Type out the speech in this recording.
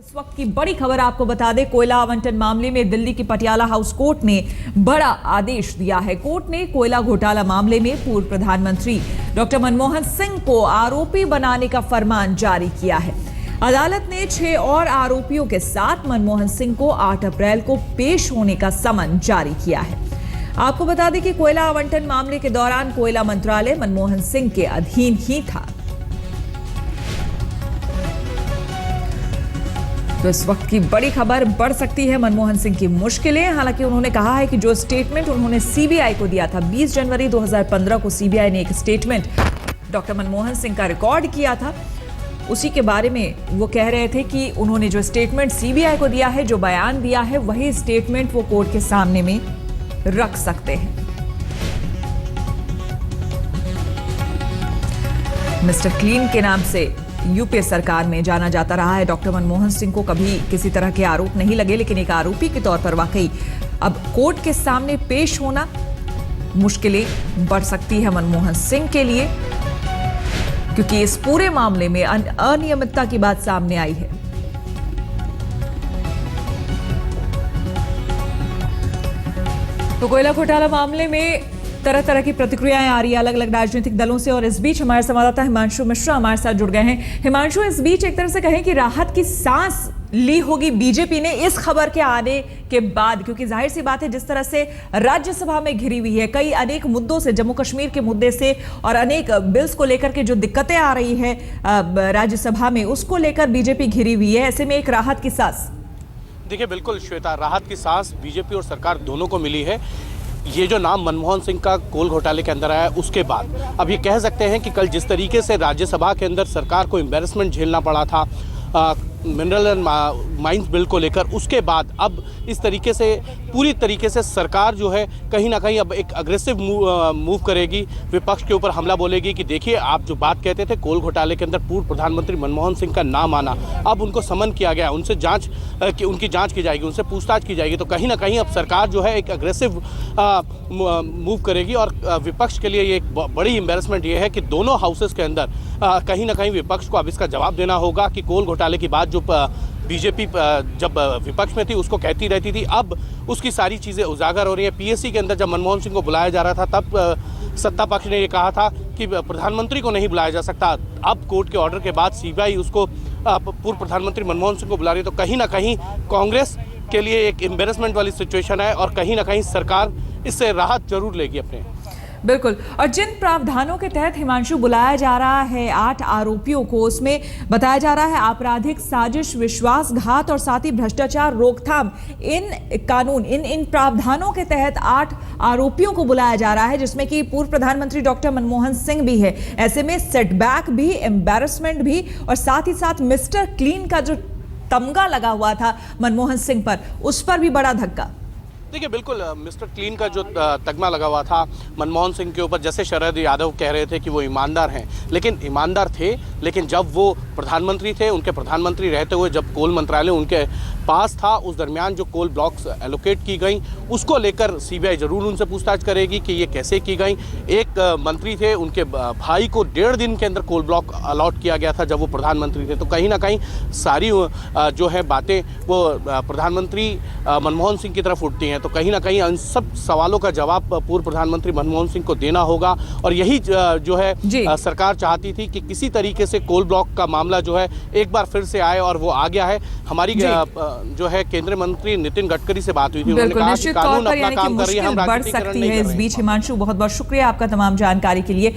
इस वक्त की बड़ी खबर आपको बता दें, कोयला आवंटन मामले में दिल्ली की पटियाला हाउस कोर्ट ने बड़ा आदेश दिया है। कोर्ट ने कोयला घोटाला मामले में पूर्व प्रधानमंत्री डॉक्टर मनमोहन सिंह को आरोपी बनाने का फरमान जारी किया है। अदालत ने 6 और आरोपियों के साथ मनमोहन सिंह को 8 अप्रैल को पेश होने का समन जारी किया है। आपको बता दें कि कोयला आवंटन मामले के दौरान कोयला मंत्रालय मनमोहन सिंह के अधीन ही था। तो इस वक्त की बड़ी खबर, बढ़ सकती है मनमोहन सिंह की मुश्किलें। हालांकि उन्होंने कहा है कि जो स्टेटमेंट उन्होंने सीबीआई को दिया था 20 जनवरी 2015 को सीबीआई ने एक स्टेटमेंट डॉक्टर मनमोहन सिंह का रिकॉर्ड किया था, उसी के बारे में वो कह रहे थे कि उन्होंने जो स्टेटमेंट सीबीआई को दिया है, जो बयान दिया है, वही स्टेटमेंट वो कोर्ट के सामने में रख सकते हैं। मिस्टर क्लीन के नाम से यूपीए सरकार में जाना जाता रहा है। डॉक्टर मनमोहन सिंह को कभी किसी तरह के आरोप नहीं लगे, लेकिन एक आरोपी के तौर पर वाकई अब कोर्ट के सामने पेश होना, मुश्किलें बढ़ सकती है मनमोहन सिंह के लिए, क्योंकि इस पूरे मामले में अनियमितता की बात सामने आई है। तो कोयला घोटाला मामले में तरह तरह की प्रतिक्रियाएं आ रही है अलग अलग राजनीतिक दलों से, और इस बीच हमारे संवाददाता हिमांशु मिश्रा हमारे साथ जुड़ गए हैं। हिमांशु, इस बीच एक तरह से कहें कि राहत की सांस ली होगी बीजेपी ने इस खबर के आने के बाद, क्योंकि जाहिर सी बात है जिस तरह से राज्यसभा में घिरी हुई है, कई अनेक मुद्दों से, जम्मू कश्मीर के मुद्दे से और अनेक बिल्स को लेकर के जो दिक्कतें आ रही है राज्यसभा में, उसको लेकर बीजेपी घिरी हुई है। ऐसे में एक राहत की सांस, देखिए बिल्कुल श्वेता, राहत की सांस बीजेपी और सरकार दोनों को मिली है। ये जो नाम मनमोहन सिंह का कोल घोटाले के अंदर आया, उसके बाद अब ये कह सकते हैं कि कल जिस तरीके से राज्यसभा के अंदर सरकार को एम्बैरेसमेंट झेलना पड़ा था मिनरल एंड माइंस बिल को लेकर, उसके बाद अब इस तरीके से पूरी तरीके से सरकार जो है कहीं ना कहीं अब एक अग्रेसिव मूव करेगी, विपक्ष के ऊपर हमला बोलेगी कि देखिए आप जो बात कहते थे कोल घोटाले के अंदर पूर्व प्रधानमंत्री मनमोहन सिंह का नाम आना, अब उनको समन किया गया, उनसे उनकी जांच की जाएगी, उनसे पूछताछ की जाएगी। तो कहीं ना कहीं अब सरकार जो है एक अग्रेसिव मूव करेगी, और विपक्ष के लिए ये एक बड़ी एम्बैरेसमेंट ये है कि दोनों हाउसेस के अंदर कहीं ना कहीं विपक्ष को अब इसका जवाब देना होगा कि कोल घोटाले की बात जो बीजेपी जब विपक्ष में थी उसको कहती रहती थी, अब उसकी सारी चीज़ें उजागर हो रही हैं। पीएससी के अंदर जब मनमोहन सिंह को बुलाया जा रहा था, तब सत्ता पक्ष ने ये कहा था कि प्रधानमंत्री को नहीं बुलाया जा सकता। अब कोर्ट के ऑर्डर के बाद सीबीआई उसको पूर्व प्रधानमंत्री मनमोहन सिंह को बुला रही है। तो कहीं ना कहीं कांग्रेस के लिए एक एम्बैरेसमेंट वाली सिचुएशन है, और कहीं ना कहीं सरकार इससे राहत जरूर लेगी अपने। बिल्कुल। और जिन प्रावधानों के तहत हिमांशु बुलाया जा रहा है 8 आरोपियों को, उसमें बताया जा रहा है आपराधिक साजिश, विश्वासघात और साथ ही भ्रष्टाचार रोकथाम, इन प्रावधानों के तहत 8 आरोपियों को बुलाया जा रहा है, जिसमें कि पूर्व प्रधानमंत्री डॉक्टर मनमोहन सिंह भी है। ऐसे में सेटबैक भी, एम्बैरेसमेंट भी, और साथ ही साथ मिस्टर क्लीन का जो तमगा लगा हुआ था मनमोहन सिंह पर, उस पर भी बड़ा धक्का। देखिए बिल्कुल, मिस्टर क्लीन का जो तगमा लगा हुआ था मनमोहन सिंह के ऊपर, जैसे शरद यादव कह रहे थे कि वो ईमानदार हैं, लेकिन ईमानदार थे, लेकिन जब वो प्रधानमंत्री थे, उनके प्रधानमंत्री रहते हुए जब कोल मंत्रालय उनके पास था, उस दरमियान जो कोल ब्लॉक्स एलोकेट की गई, उसको लेकर सीबीआई जरूर उनसे पूछताछ करेगी कि ये कैसे की गई। एक मंत्री थे, उनके भाई को 1.5 दिन के अंदर कोल ब्लॉक अलॉट किया गया था जब वो प्रधानमंत्री थे। तो कहीं ना कहीं सारी जो है बातें वो प्रधानमंत्री मनमोहन सिंह की तरफ उठती हैं। तो कहीं ना कहीं इन सब सवालों का जवाब पूर्व प्रधानमंत्री मनमोहन सिंह को देना होगा, और यही जो है सरकार चाहती थी कि किसी तरीके से कोल ब्लॉक का मामला जो है एक बार फिर से आए, और वो आ गया है। हमारी जो है केंद्रीय मंत्री नितिन गडकरी से बात हुई थी, उन्होंने कहा कि कानून अपना काम कर रही है, हम राजनीतिकरण नहीं कर रहे हैं। इस बीच हिमांशु, बहुत बहुत शुक्रिया आपका तमाम जानकारी के लिए।